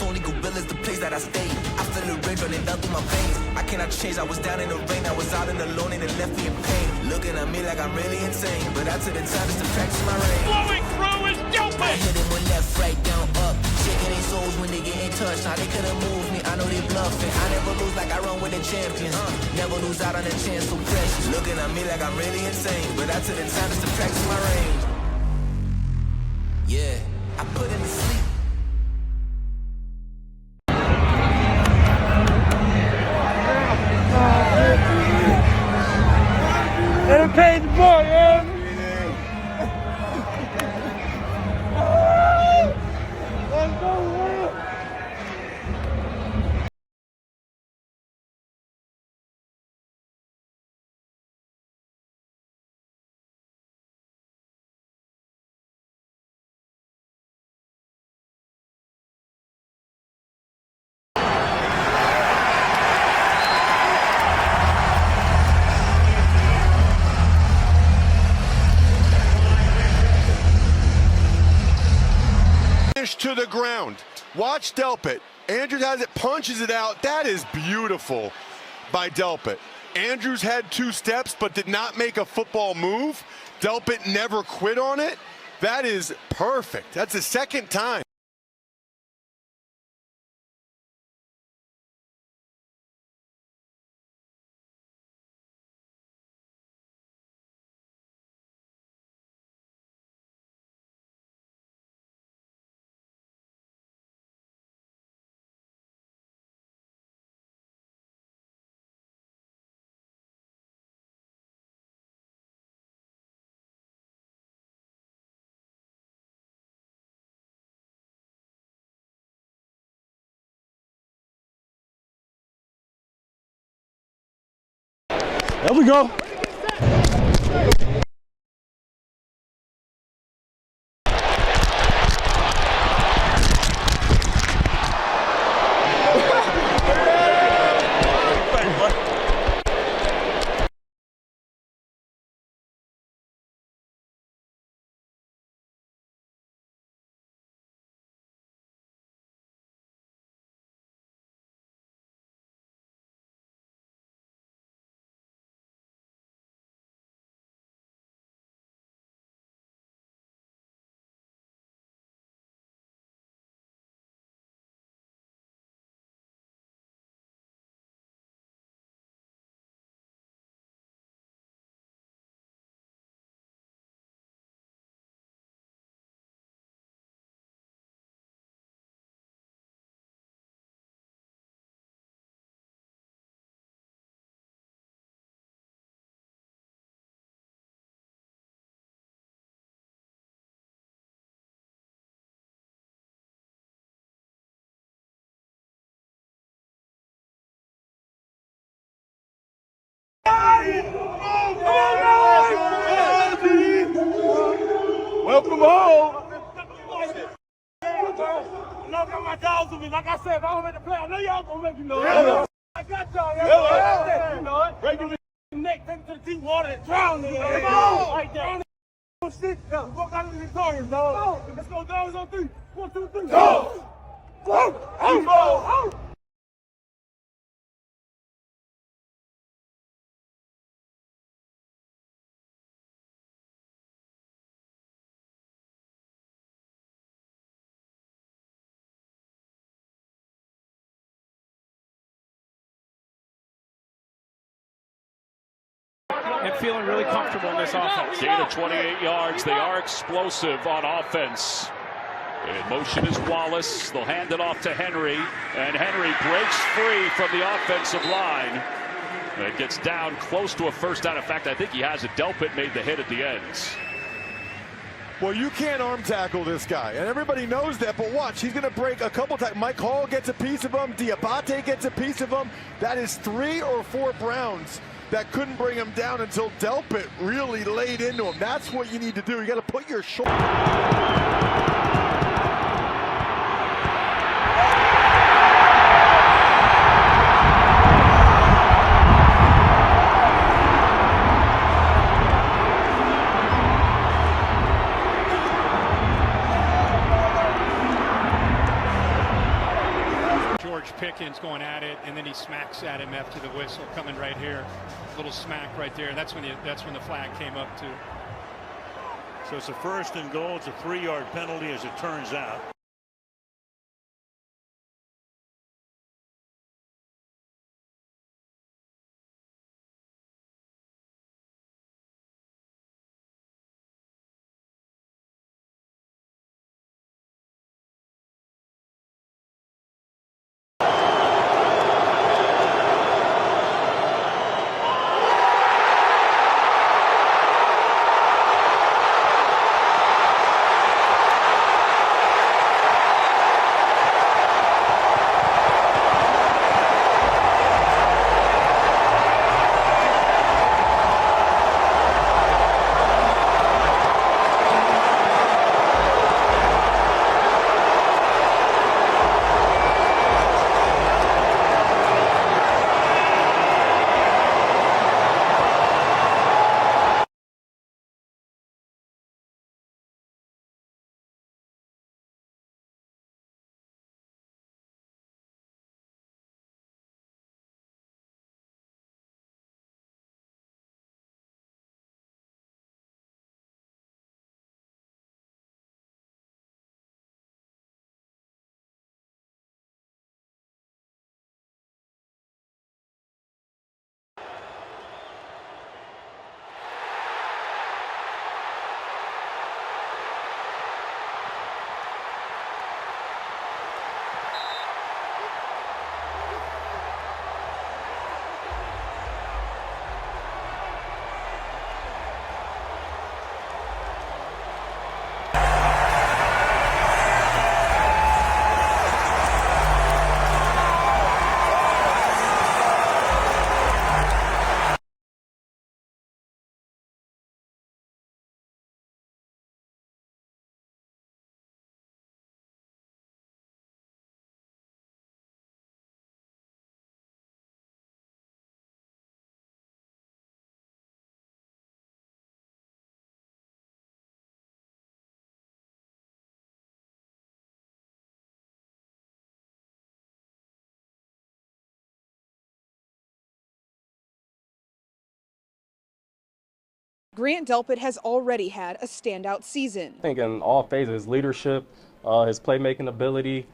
only gorillas, the place that I stay. I feel the rain running down through my veins. I cannot change, I was down in the rain, I was out and alone and it left me in pain. Looking at me like I'm really insane, but I took the time just to practice my range. Flowing through is Delpit. I hit him with left, right, down, up. Shaking their souls when they get in touch. Now they couldn't move me, I know they bluffing. I never lose like I run with the champions. Never lose out on a chance, so precious. Looking at me like I'm really insane, but I took the time just to practice my range. Yeah, I put him to sleep. Let him pay the boy, yeah. Let's go, man. To the ground. Watch Delpit. Andrews has it, punches it out. That is beautiful by Delpit. Andrews had 2 steps but did not make a football move. Delpit never quit on it. That is perfect. That's the second time. There we go. Welcome home. I got my dogs with me. Like I said, if I don't make the play, I know y'all gonna make me know it. I got y'all. You know it. Break your neck, take it to the deep water and drown me. Come on. Right there. Shit. Walk out of the victorious, dog. Let's go, dogs on 3. 1, 2, 3. Go. Go. And feeling really comfortable in this offense. Gain of 28 yards. They are explosive on offense. In motion is Wallace. They'll hand it off to Henry. And Henry breaks free from the offensive line. And gets down close to a first down. In fact, I think he has it. Delpit made the hit at the ends. Well, you can't arm tackle this guy, and everybody knows that, but watch, he's going to break a couple times. Mike Hall gets a piece of him. Diabate gets a piece of him. That is 3 or 4 Browns that couldn't bring him down until Delpit really laid into him. That's what you need to do. You got to put your shoulder. smacks at him after the whistle coming right here. Little smack right there. That's when the flag came up too. So it's a 1st and goal. It's a 3-yard penalty as it turns out. Grant Delpit has already had a standout season. I think in all phases, leadership, his playmaking ability.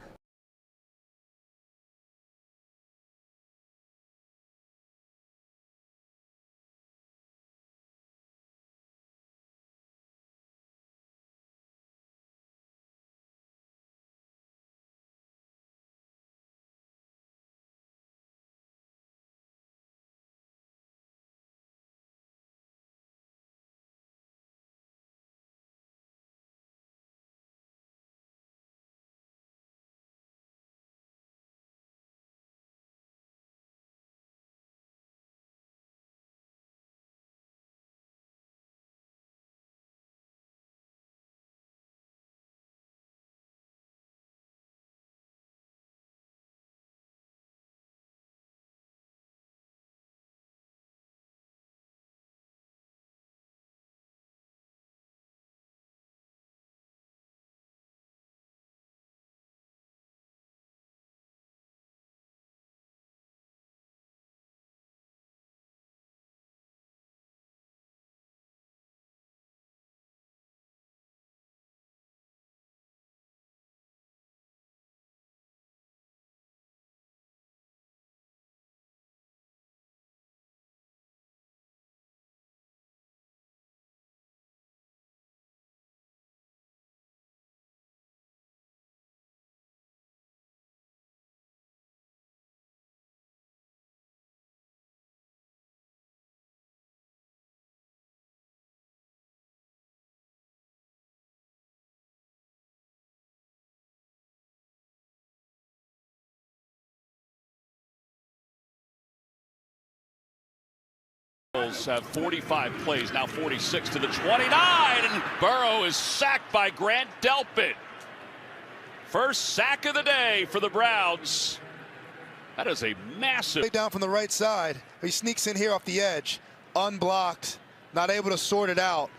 Have 45 plays, now 46 to the 29, and Burrow is sacked by Grant Delpit. First sack of the day for the Browns. That is a massive. Down from the right side. He sneaks in here off the edge, unblocked, not able to sort it out.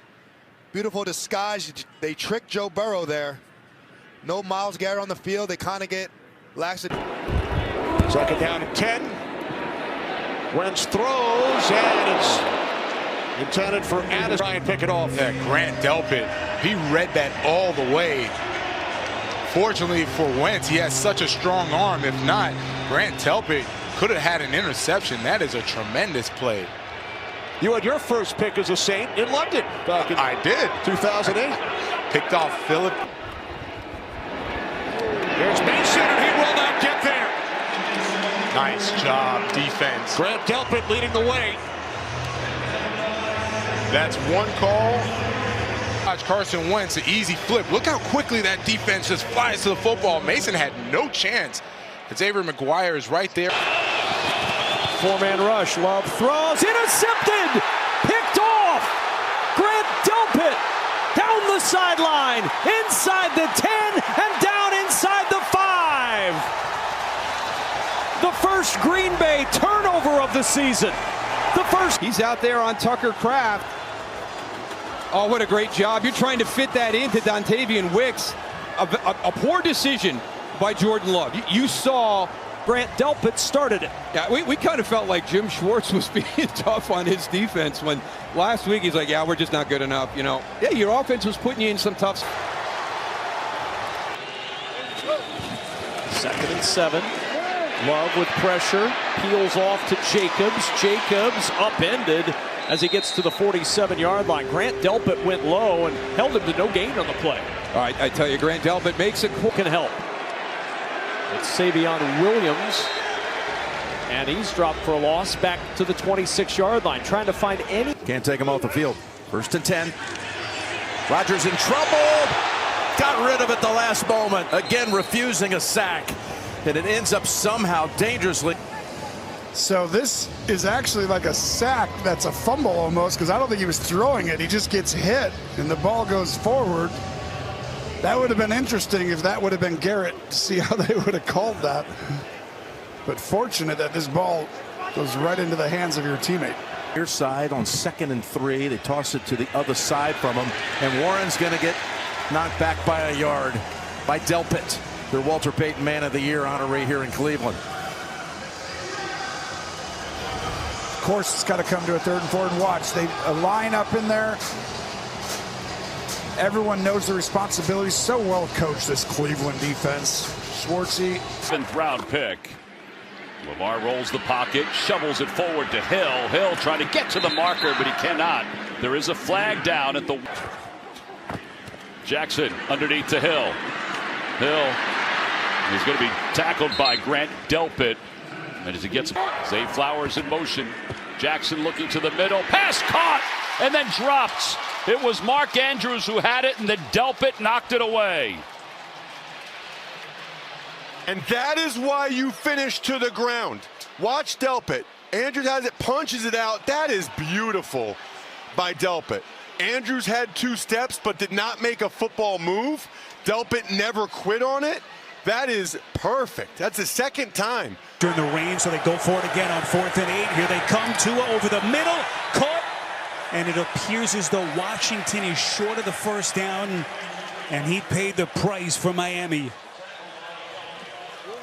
Beautiful disguise. They tricked Joe Burrow there. No Myles Garrett on the field. They kind of get lax. Second down and 10. Wentz throws, and it's intended for Addis. Try and pick it off. Yeah, Grant Delpit, he read that all the way. Fortunately for Wentz, he has such a strong arm. If not, Grant Delpit could have had an interception. That is a tremendous play. You had your first pick as a Saint in London back in I did. 2008. Picked off Phillip. There's Mason, and he will not get there. Nice job, defense. Grant Delpit leading the way. That's one call. Watch Carson Wentz, an easy flip. Look how quickly that defense just flies to the football. Mason had no chance. Xavier McGuire is right there. Four-man rush. Love throws. Intercepted. Picked off. Grant Delpit down the sideline. Inside the 10 and down inside the 5. The first Green Bay turnover of the season. The first. He's out there on Tucker Kraft. Oh, what a great job. You're trying to fit that into Dontavian Wicks. A poor decision by Jordan Love. You saw Grant Delpit started it. Yeah, we kind of felt like Jim Schwartz was being tough on his defense when last week he's like, yeah, we're just not good enough. You know, yeah, your offense was putting you in some tough. 2nd and 7. Love with pressure. Peels off to Jacobs. Jacobs upended as he gets to the 47-yard line. Grant Delpit went low and held him to no gain on the play. All right, I tell you, Grant Delpit makes it. Can help. It's Savion Williams, and he's dropped for a loss back to the 26-yard line, trying to find any. Can't take him off the field. 1st and 10. Rodgers in trouble. Got rid of it the last moment. Again, refusing a sack. And it ends up somehow dangerously. So this is actually like a sack that's a fumble almost, because I don't think he was throwing it. He just gets hit, and the ball goes forward. That would have been interesting if that would have been Garrett, to see how they would have called that. But fortunate that this ball goes right into the hands of your teammate. Near side on 2nd and 3. They toss it to the other side from him. And Warren's going to get knocked back by a yard by Delpit, their Walter Payton Man of the Year honoree here in Cleveland. Of course, it's got to come to a 3rd and 4 and watch. They line up in there. Everyone knows the responsibility. So well coached, this Cleveland defense. Schwartzy. 7th round pick. Lamar rolls the pocket, shovels it forward to Hill. Hill trying to get to the marker, but he cannot. There is a flag down at the. Jackson underneath to Hill. Hill is going to be tackled by Grant Delpit. And as he gets Zay Flowers in motion, Jackson looking to the middle, pass caught and then dropped. It was Mark Andrews who had it, and then Delpit knocked it away. And that is why you finish to the ground. Watch Delpit. Andrews has it, punches it out. That is beautiful by Delpit. Andrews had 2 steps but did not make a football move. Delpit never quit on it. That is perfect. That's the 2nd time. During the rain, so they go for it again on 4th and 8. Here they come. Tua over the middle. Caught. And it appears as though Washington is short of the 1st down. And he paid the price for Miami.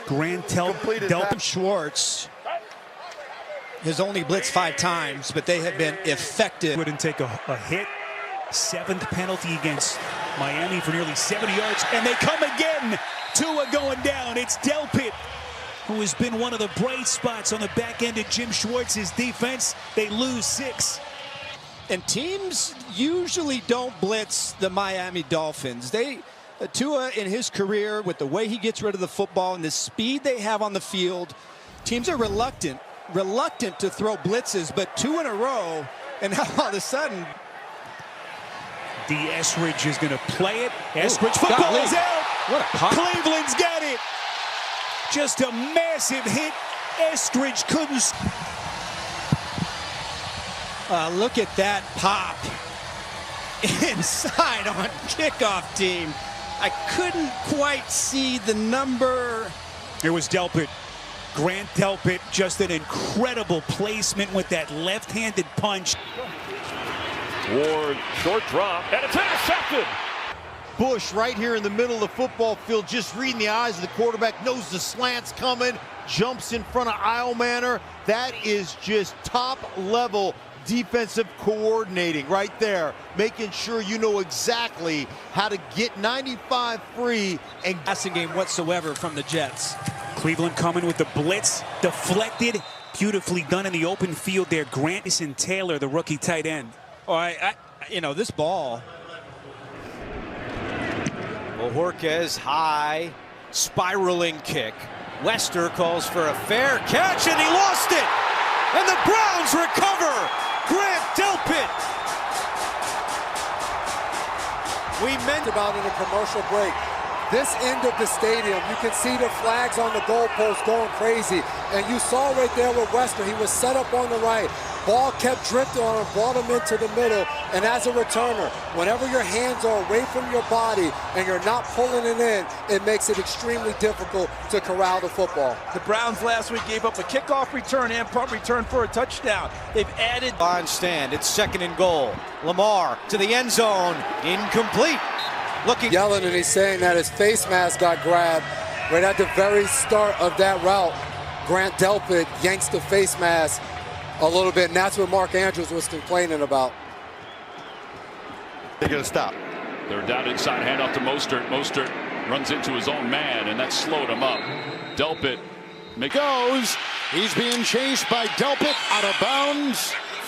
Grant Delpit. Schwartz has only blitzed 5 times, but they have been effective. Wouldn't take a hit. 7th penalty against Miami for nearly 70 yards. And they come again. Tua going down. It's Delpit, who has been one of the bright spots on the back end of Jim Schwartz's defense. They lose 6. And teams usually don't blitz the Miami Dolphins. Tua in his career, with the way he gets rid of the football and the speed they have on the field, teams are reluctant to throw blitzes, but 2 in a row, and now all of a sudden. D. Eskridge is going to play it. Eskridge football is out. What a pop. Cleveland's got it. Just a massive hit. Eskridge couldn't. Look at that pop. Inside on kickoff team. I couldn't quite see the number. It was Delpit. Grant Delpit, just an incredible placement with that left-handed punch. Ward, short drop, and it's intercepted. Bush right here in the middle of the football field, just reading the eyes of the quarterback, knows the slant's coming, jumps in front of Eilmanner. That is just top-level defensive coordinating right there, making sure you know exactly how to get 95 free and passing game whatsoever from the Jets. Cleveland coming with the blitz, deflected, beautifully done in the open field there. Grant and Taylor, the rookie tight end. All right, you know, this ball. Bojorquez high, spiraling kick. Wester calls for a fair catch, and he lost it. And the Browns recover. Grant Delpit. We meant about in a commercial break. This end of the stadium, you can see the flags on the goalpost going crazy. And you saw right there with Wester, he was set up on the right. Ball kept drifting on him, brought him into the middle. And as a returner, whenever your hands are away from your body and you're not pulling it in, it makes it extremely difficult to corral the football. The Browns last week gave up a kickoff return and punt return for a touchdown. They've added. On stand, it's 2nd and goal. Lamar to the end zone, incomplete. Looking. Yelling, and he's saying that his face mask got grabbed right at the very start of that route. Grant Delpit yanks the face mask a little bit, and that's what Mark Andrews was complaining about. They're going to stop. They're down inside, hand off to Mostert. Mostert runs into his own man, and that slowed him up. Delpit goes. He's being chased by Delpit out of bounds.